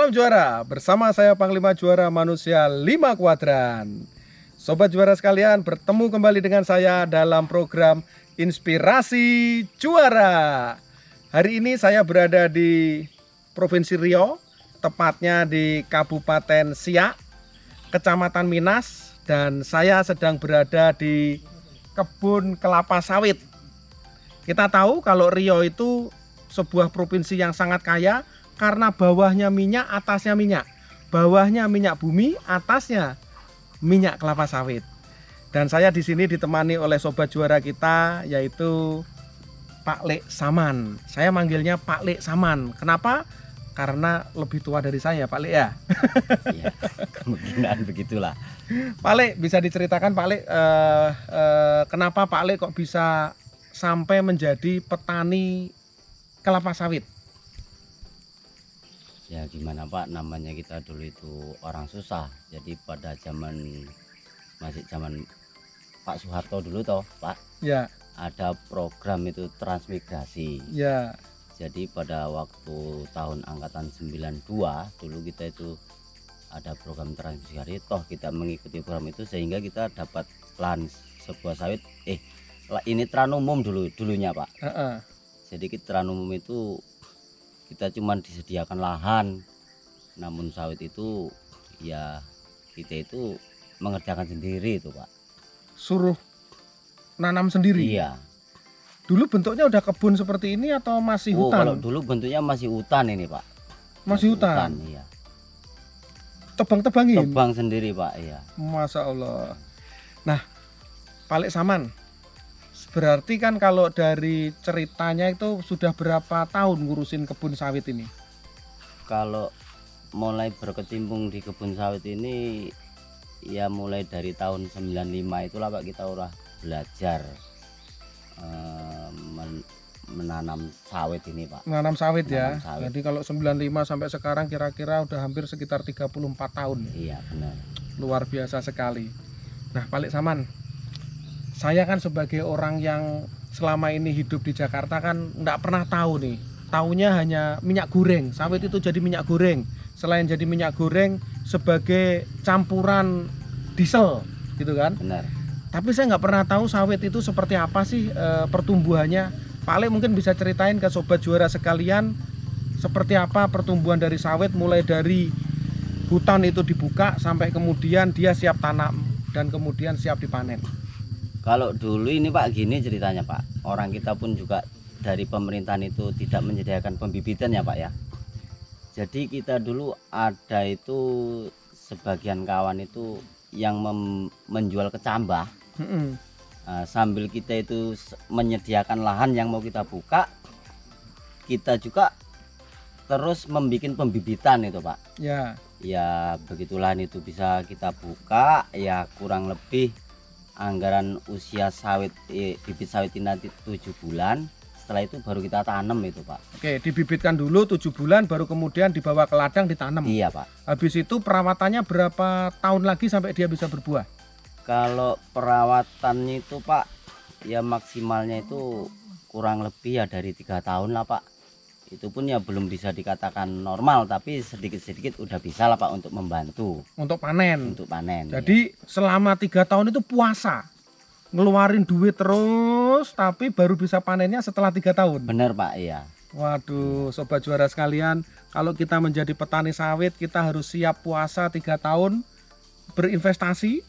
Salam juara, bersama saya Panglima Juara Manusia 5 Kuadran. Sobat juara sekalian, bertemu kembali dengan saya dalam program Inspirasi Juara. Hari ini saya berada di Provinsi Riau, tepatnya di Kabupaten Siak, Kecamatan Minas, dan saya sedang berada di kebun kelapa sawit. Kita tahu kalau Riau itu sebuah provinsi yang sangat kaya karena bawahnya minyak, atasnya minyak. Bawahnya minyak bumi, atasnya minyak kelapa sawit. Dan saya di sini ditemani oleh sobat juara kita, yaitu Pak Lek Saman. Saya manggilnya Pak Lek Saman. Kenapa? Karena lebih tua dari saya, Pak Lek ya. Iya, kemungkinan begitulah. Pak Lek, bisa diceritakan Pak Lek, kenapa Pak Lek kok bisa sampai menjadi petani kelapa sawit? Ya gimana Pak, namanya kita dulu itu orang susah. Jadi pada masih zaman Pak Soeharto dulu toh Pak, Ya, ada program itu transmigrasi. ya. Jadi pada waktu tahun angkatan 92 dulu kita itu ada program transmigrasi, toh kita mengikuti program itu sehingga kita dapat lahan sebuah sawit. Ini tran umum dulunya Pak. Jadi tran umum itu kita cuma disediakan lahan, namun sawit itu ya kita itu mengerjakan sendiri itu Pak. Suruh nanam sendiri? Iya. Dulu bentuknya udah kebun seperti ini atau masih hutan? Kalau dulu bentuknya masih hutan ini Pak. Masih hutan? Iya. Tebang-tebangin? Tebang sendiri Pak, iya. Masya Allah. Nah, Pak Lek Saman, berarti kan kalau dari ceritanya itu sudah berapa tahun ngurusin kebun sawit ini? Kalau mulai berkecimpung di kebun sawit ini ya mulai dari tahun 95 itulah Pak, kita udah belajar menanam sawit ini Pak. Menanam sawit ya. Menanam sawit. Jadi kalau 95 sampai sekarang kira-kira udah hampir sekitar 34 tahun. Iya benar. Luar biasa sekali. Nah, Pak Lek Saman, saya kan sebagai orang yang selama ini hidup di Jakarta kan nggak pernah tahu nih. Taunya hanya minyak goreng. Sawit itu jadi minyak goreng. Selain jadi minyak goreng sebagai campuran diesel gitu kan. Benar. Tapi saya nggak pernah tahu sawit itu seperti apa sih pertumbuhannya. Pak Lek mungkin bisa ceritain ke sobat juara sekalian seperti apa pertumbuhan dari sawit, mulai dari hutan itu dibuka sampai kemudian dia siap tanam dan kemudian siap dipanen. Kalau dulu ini Pak gini ceritanya Pak, orang kita pun juga dari pemerintahan itu tidak menyediakan pembibitan ya Pak ya. Jadi kita dulu ada itu sebagian kawan itu yang menjual kecambah. Sambil kita itu menyediakan lahan yang mau kita buka, kita juga terus membuat pembibitan itu Pak. Ya. Ya begitulah itu bisa kita buka ya, kurang lebih anggaran usia sawit bibit sawit ini nanti 7 bulan. Setelah itu baru kita tanam itu Pak. Oke, dibibitkan dulu 7 bulan baru kemudian dibawa ke ladang ditanam. Iya Pak. Habis itu perawatannya berapa tahun lagi sampai dia bisa berbuah? Kalau perawatannya itu Pak ya maksimalnya itu kurang lebih ya dari 3 tahun lah Pak. Itu pun ya belum bisa dikatakan normal, tapi sedikit-sedikit udah bisa lah Pak untuk membantu. Untuk panen. Untuk panen. Jadi ya, selama 3 tahun itu puasa, ngeluarin duit terus, tapi baru bisa panennya setelah 3 tahun. Bener Pak, iya. Waduh, sobat juara sekalian, kalau kita menjadi petani sawit, kita harus siap puasa 3 tahun, berinvestasi,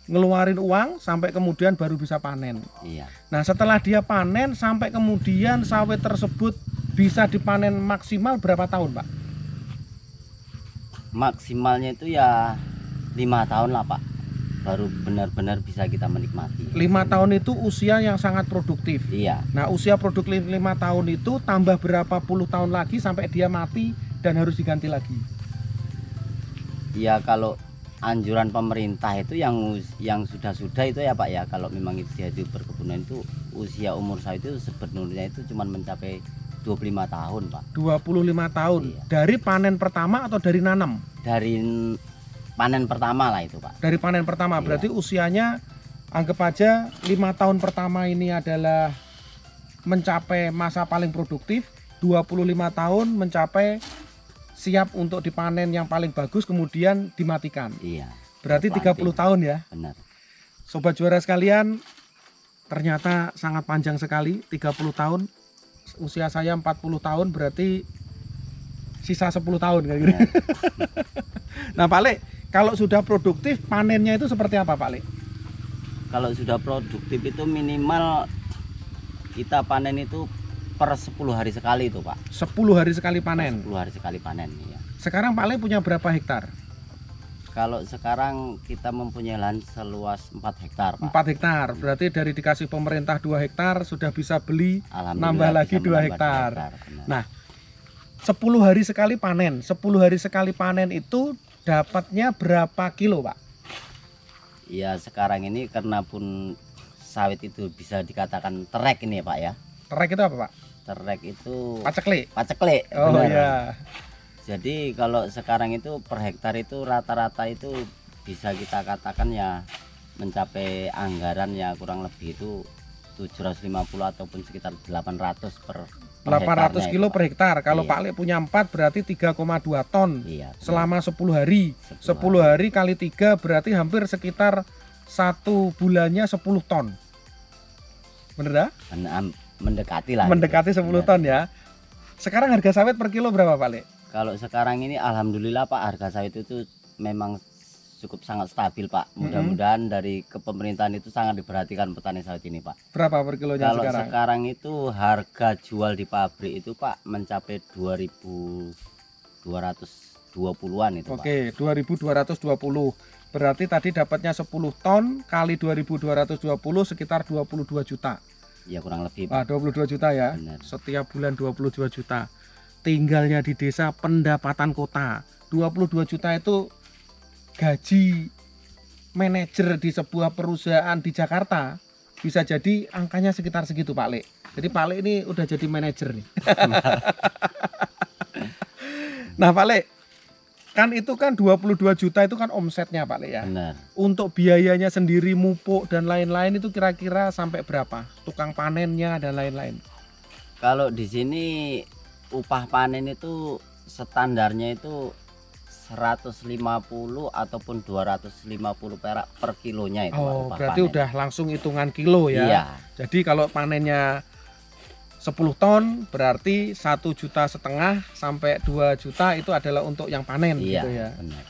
ngeluarin uang sampai kemudian baru bisa panen. Iya. Nah, setelah dia panen sampai kemudian sawit tersebut bisa dipanen maksimal berapa tahun, Pak? Maksimalnya itu ya 5 tahun lah Pak, baru benar-benar bisa kita menikmati. 5 tahun itu usia yang sangat produktif. Iya. Nah, usia produktif 5 tahun itu tambah berapa puluh tahun lagi sampai dia mati dan harus diganti lagi? Ya kalau anjuran pemerintah itu yang sudah-sudah itu ya Pak ya, kalau memang itu berkebunan itu usia umur sawit itu sebenarnya itu cuma mencapai 25 tahun Pak. 25 tahun. Iya. Dari panen pertama atau dari nanam? Dari panen pertama lah itu Pak. Dari panen pertama. Iya. Berarti usianya anggap aja 5 tahun pertama ini adalah mencapai masa paling produktif, 25 tahun mencapai siap untuk dipanen yang paling bagus kemudian dimatikan. Iya. Berarti 30 Planting. tahun ya. Benar. Sobat Juara sekalian, ternyata sangat panjang sekali, 30 tahun. Usia saya 40 tahun, berarti sisa 10 tahun kayak gitu. Benar. Nah Pak Le, kalau sudah produktif panennya itu seperti apa Pak Le? Kalau sudah produktif itu minimal kita panen itu per 10 hari sekali itu Pak. 10 hari sekali panen. 10 hari sekali panen ya. Sekarang Pak Le punya berapa hektar? Kalau sekarang kita mempunyai lahan seluas 4 hektar Pak. 4 hektar, berarti dari dikasih pemerintah 2 hektar sudah bisa beli Alhamdulillah nambah lagi bisa 2 menambah hektar. 2 hektar, benar. Nah, 10 hari sekali panen. 10 hari sekali panen itu dapatnya berapa kilo, Pak? Ya sekarang ini karena pun sawit itu bisa dikatakan terek ini ya Pak ya. Terek itu apa, Pak? Terek itu Paceklik. paceklik. Oh benar. iya. Jadi kalau sekarang itu per hektar itu rata-rata itu bisa kita katakan ya mencapai anggaran ya kurang lebih itu 750 ataupun sekitar 800 per 800 hektarnya kilo itu, Pak. per hektar. Kalau Iya. Pak Le punya 4 berarti 3,2 ton Iya. selama 10 hari. 10 10 hari kali 3 berarti hampir sekitar 1 bulannya 10 ton. Bener dah? Mendekati lah. Mendekati gitu. 10 Benar. ton ya. Sekarang harga sawit per kilo berapa Pak Le? Kalau sekarang ini alhamdulillah Pak harga sawit itu memang cukup sangat stabil Pak. Mudah-mudahan dari kepemerintahan itu sangat diperhatikan petani sawit ini Pak. Berapa per kilonya Kalau sekarang? sekarang itu harga jual di pabrik itu Pak mencapai 2.220-an itu Pak. Oke, 2.220. Berarti tadi dapatnya 10 ton kali 2.220 sekitar 22 juta. Ya kurang lebih Wah, Pak. 22 juta ya. Benar. Setiap bulan 22 juta. Tinggalnya di desa pendapatan kota. 22 juta itu gaji manajer di sebuah perusahaan di Jakarta. Bisa jadi angkanya sekitar segitu Pak Le. Jadi Pak Le ini udah jadi manajer nih. Nah Pak Le, kan itu kan 22 juta itu kan omsetnya Pak Le ya. Benar. Untuk biayanya sendiri, mupuk dan lain-lain itu kira-kira sampai berapa? Tukang panennya dan lain-lain. Kalau di sini upah panen itu standarnya itu 150 ataupun 250 perak per kilonya itu Pak, Oh, upah berarti panen. udah langsung hitungan kilo ya. Iya, Jadi kalau panennya 10 ton berarti 1,5 juta sampai 2 juta itu adalah untuk yang panen iya, gitu ya. benar.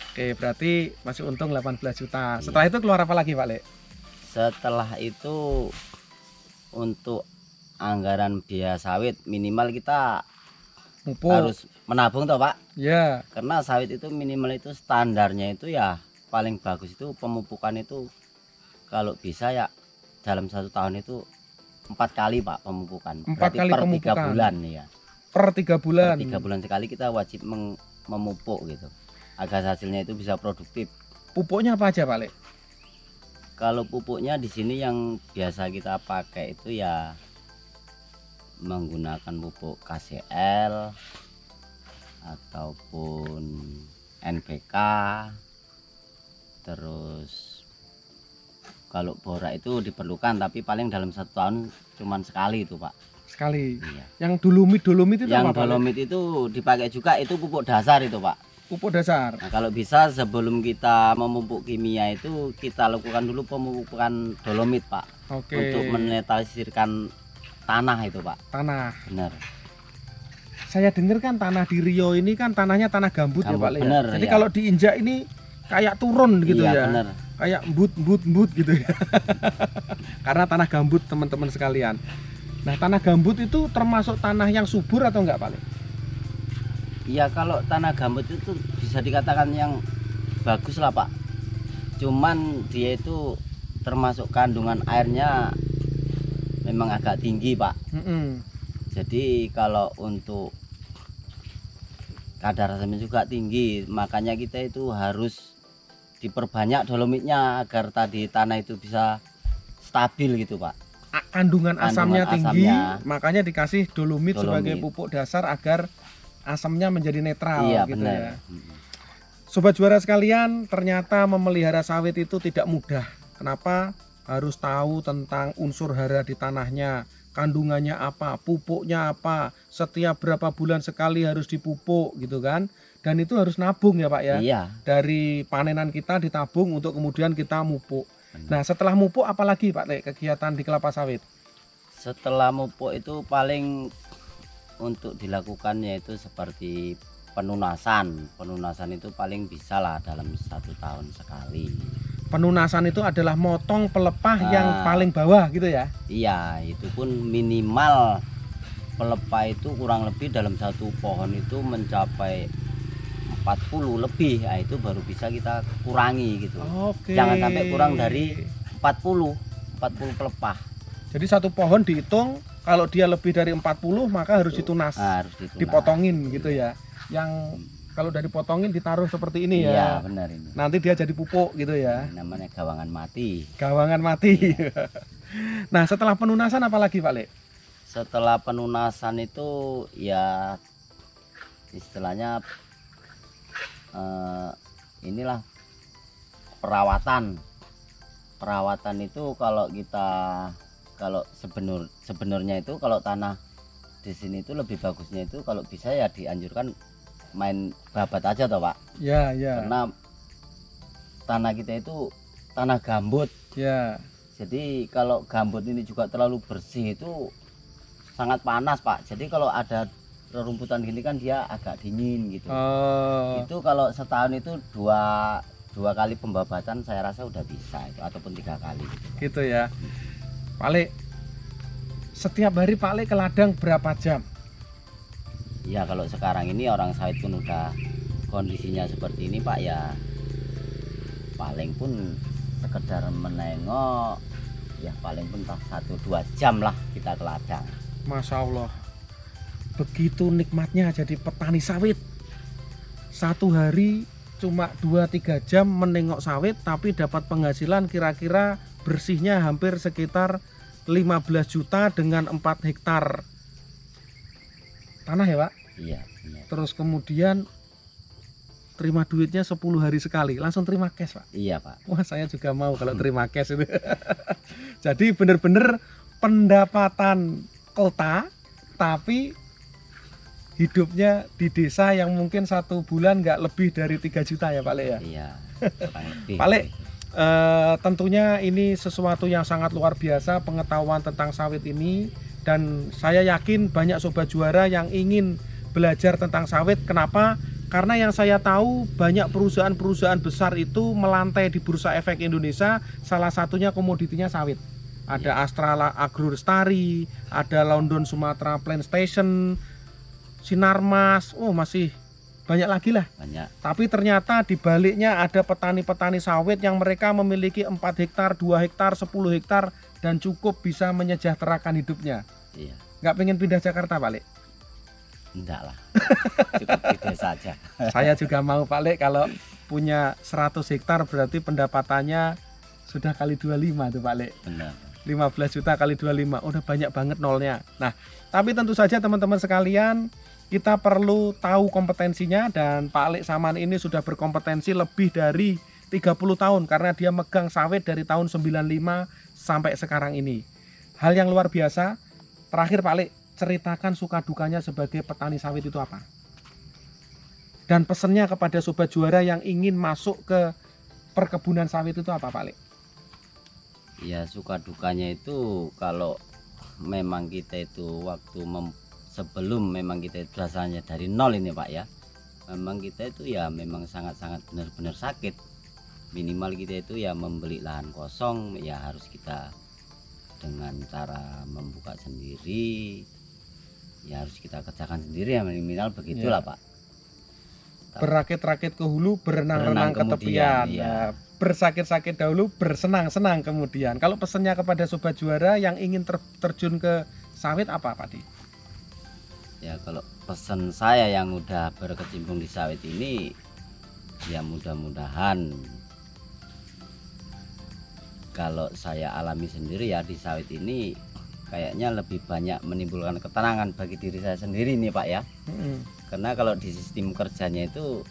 Oke, berarti masih untung 18 juta. Iya. Setelah itu keluar apa lagi Pak Le? Setelah itu untuk anggaran biaya sawit minimal kita Pupuk. harus menabung toh Pak. Ya. Karena sawit itu minimal itu standarnya itu ya paling bagus itu pemupukan itu kalau bisa ya dalam 1 tahun itu 4 kali Pak pemupukan. 4 Berarti kali per 3 pemupukan. bulan ya. Per 3 bulan. Per 3 bulan sekali kita wajib memupuk gitu. Agar hasilnya itu bisa produktif. Pupuknya apa aja Pak Le? Kalau pupuknya di sini yang biasa kita pakai itu ya menggunakan pupuk KCL ataupun NPK. Terus kalau borak itu diperlukan tapi paling dalam 1 tahun cuman sekali itu Pak. Sekali. Iya. Yang dolomit itu Yang apa Pak Le? dolomit itu dipakai juga itu pupuk dasar itu Pak. Pupuk dasar. Nah, kalau bisa sebelum kita memupuk kimia itu kita lakukan dulu pemupukan dolomit Pak. Oke. Untuk menetralisirkan tanah itu Pak. Tanah. Benar. Saya dengar kan tanah di Rio ini kan tanahnya tanah gambut, ya Gambut, Pak Le. Ya? bener, Jadi ya. kalau diinjak ini kayak turun gitu Iya, ya. benar. Kayak embut gitu ya. Karena tanah gambut teman-teman sekalian. Nah, tanah gambut itu termasuk tanah yang subur atau enggak Pak Le? Iya, kalau tanah gambut itu bisa dikatakan yang bagus lah Pak. Cuman dia itu termasuk kandungan airnya memang agak tinggi Pak. Mm-mm. Jadi kalau untuk kadar asamnya juga tinggi, makanya kita itu harus diperbanyak dolomitnya agar tadi tanah itu bisa stabil gitu Pak. Kandungan asamnya Kandungan tinggi, asamnya. makanya dikasih dolomit sebagai Dolomit. pupuk dasar agar asamnya menjadi netral Iya gitu benar. ya. Sobat Juara sekalian, ternyata memelihara sawit itu tidak mudah. Kenapa? Harus tahu tentang unsur hara di tanahnya, kandungannya apa, pupuknya apa, setiap berapa bulan sekali harus dipupuk gitu kan. Dan itu harus nabung ya Pak ya. Iya. Dari panenan kita ditabung untuk kemudian kita mupuk. Benar. Nah setelah mupuk apalagi Pak Le kegiatan di kelapa sawit? Setelah mupuk itu paling untuk dilakukannya itu seperti penunasan. Penunasan itu paling bisa lah dalam 1 tahun sekali. Penunasan itu adalah motong pelepah yang Nah. paling bawah gitu ya? Iya, itu pun minimal pelepah itu kurang lebih dalam satu pohon itu mencapai 40 lebih. Nah, itu baru bisa kita kurangi gitu. Oke. Jangan sampai kurang dari 40 pelepah. Jadi satu pohon dihitung kalau dia lebih dari 40 maka harus ditunas, Harus ditunas. dipotongin gitu ya. Yang kalau udah dipotongin ditaruh seperti ini Iya, ya. benar ini. Nanti dia jadi pupuk gitu ya. Namanya gawangan mati. Gawangan mati. Nah setelah penunasan apalagi Pak Le? Setelah penunasan itu ya istilahnya inilah perawatan. Perawatan itu kalau sebenarnya itu kalau tanah di sini itu lebih bagusnya itu kalau bisa ya dianjurkan main babat aja toh Pak. Ya ya. Karena tanah kita itu tanah gambut. Ya. Jadi kalau gambut ini juga terlalu bersih itu sangat panas Pak. Jadi kalau ada rerumputan gini kan dia agak dingin gitu. Oh. Itu kalau setahun itu dua kali pembabatan saya rasa udah bisa itu, ataupun 3 kali gitu, Pak. Gitu ya. Pak Le, setiap hari Pak Le ke ladang berapa jam? Ya kalau sekarang ini orang sawit pun udah kondisinya seperti ini Pak, ya paling pun sekedar menengok ya paling pun 1-2 jam lah kita ke ladang. Masya Allah, begitu nikmatnya jadi petani sawit. Satu hari cuma 2-3 jam menengok sawit tapi dapat penghasilan kira-kira bersihnya hampir sekitar 15 juta dengan 4 hektar tanah ya Pak. Iya benar. Terus kemudian terima duitnya 10 hari sekali, langsung terima cash Pak. Iya Pak. Wah saya juga mau kalau terima cash itu. Jadi bener-bener pendapatan kota tapi hidupnya di desa yang mungkin 1 bulan nggak lebih dari 3 juta ya Pak Le ya. Iya. kurang lebih. Pak Le, tentunya ini sesuatu yang sangat luar biasa pengetahuan tentang sawit ini, dan saya yakin banyak sobat juara yang ingin belajar tentang sawit. Kenapa? Karena yang saya tahu banyak perusahaan-perusahaan besar itu melantai di Bursa Efek Indonesia, salah satunya komoditinya sawit. Ada Astra Agro Lestari, ada London Sumatera Plant Station, Sinarmas, masih banyak lagi lah. Banyak. Tapi ternyata di baliknya ada petani-petani sawit yang mereka memiliki 4 hektar, 2 hektar, 10 hektar dan cukup bisa menyejahterakan hidupnya. Iya. Nggak pengen pindah Jakarta Pak Le? Enggak lah. Cukup di desa aja. Saya juga mau Pak Le, kalau punya 100 hektar berarti pendapatannya sudah kali 25 tuh Pak Le. Benar. 15 juta kali 25, udah banyak banget nolnya. Nah, tapi tentu saja teman-teman sekalian, kita perlu tahu kompetensinya, dan Pak Le Saman ini sudah berkompetensi lebih dari 30 tahun karena dia megang sawit dari tahun 95 sampai sekarang ini. Hal yang luar biasa. Terakhir Pak Le, ceritakan suka dukanya sebagai petani sawit itu apa? Dan pesannya kepada sobat juara yang ingin masuk ke perkebunan sawit itu apa Pak Le? Ya suka dukanya itu kalau memang kita itu waktu sebelum memang kita itu rasanya dari nol ini Pak ya, memang kita itu ya memang sangat-sangat benar-benar sakit. Minimal kita itu ya membeli lahan kosong ya harus kita dengan cara membuka sendiri, ya harus kita kerjakan sendiri ya, minimal begitulah Pak. Berakit-rakit ke hulu, berenang-renang ke tepian. Ya. Bersakit-sakit dahulu, bersenang-senang kemudian. Kalau pesannya kepada sobat juara yang ingin terjun ke sawit apa Pak Di? Ya kalau pesan saya yang udah berkecimpung di sawit ini, ya mudah-mudahan kalau saya alami sendiri ya di sawit ini kayaknya lebih banyak menimbulkan ketenangan bagi diri saya sendiri nih Pak ya. Karena kalau di sistem kerjanya itu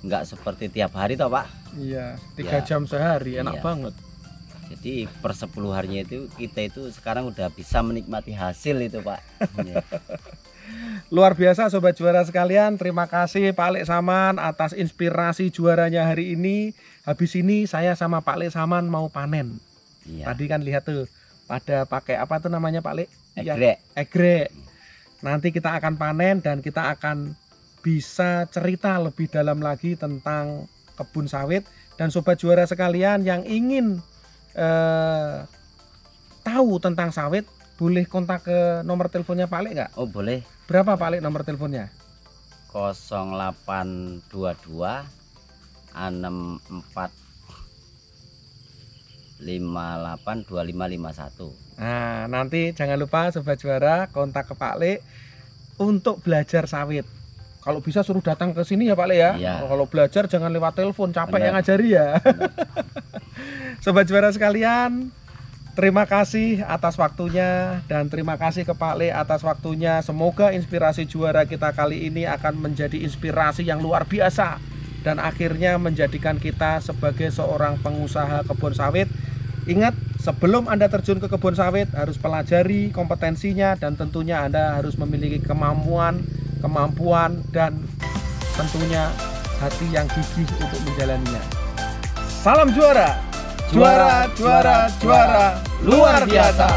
nggak seperti tiap hari toh Pak. Iya, 3 jam sehari enak iya. banget. Jadi per 10 harinya itu kita itu sekarang udah bisa menikmati hasil itu Pak. Ya. Luar biasa Sobat Juara sekalian, terima kasih Pak Lek Saman atas inspirasi juaranya hari ini. Habis ini saya sama Pak Lek Saman mau panen. Iya. Tadi kan lihat tuh pada pakai apa tuh namanya Pak Lek? Egrek. Egrek. Nanti kita akan panen dan kita akan bisa cerita lebih dalam lagi tentang kebun sawit. Dan Sobat Juara sekalian yang ingin tahu tentang sawit, boleh kontak ke nomor teleponnya Pak Lek nggak? Oh boleh. Berapa Pak Lek nomor teleponnya? 0822 64 58 2551. Nah, nanti jangan lupa Sobat Juara kontak ke Pak Lek untuk belajar sawit. Kalau bisa suruh datang ke sini ya Pak Lek ya. Iya. Kalau belajar jangan lewat telepon, capek Bener. yang ngajari ya. Sobat Juara sekalian, terima kasih atas waktunya dan terima kasih ke Pak Lek atas waktunya. Semoga inspirasi juara kita kali ini akan menjadi inspirasi yang luar biasa dan akhirnya menjadikan kita sebagai seorang pengusaha kebun sawit. Ingat, sebelum Anda terjun ke kebun sawit harus pelajari kompetensinya dan tentunya Anda harus memiliki kemampuan dan tentunya hati yang gigih untuk menjalaninya. Salam juara, juara luar biasa.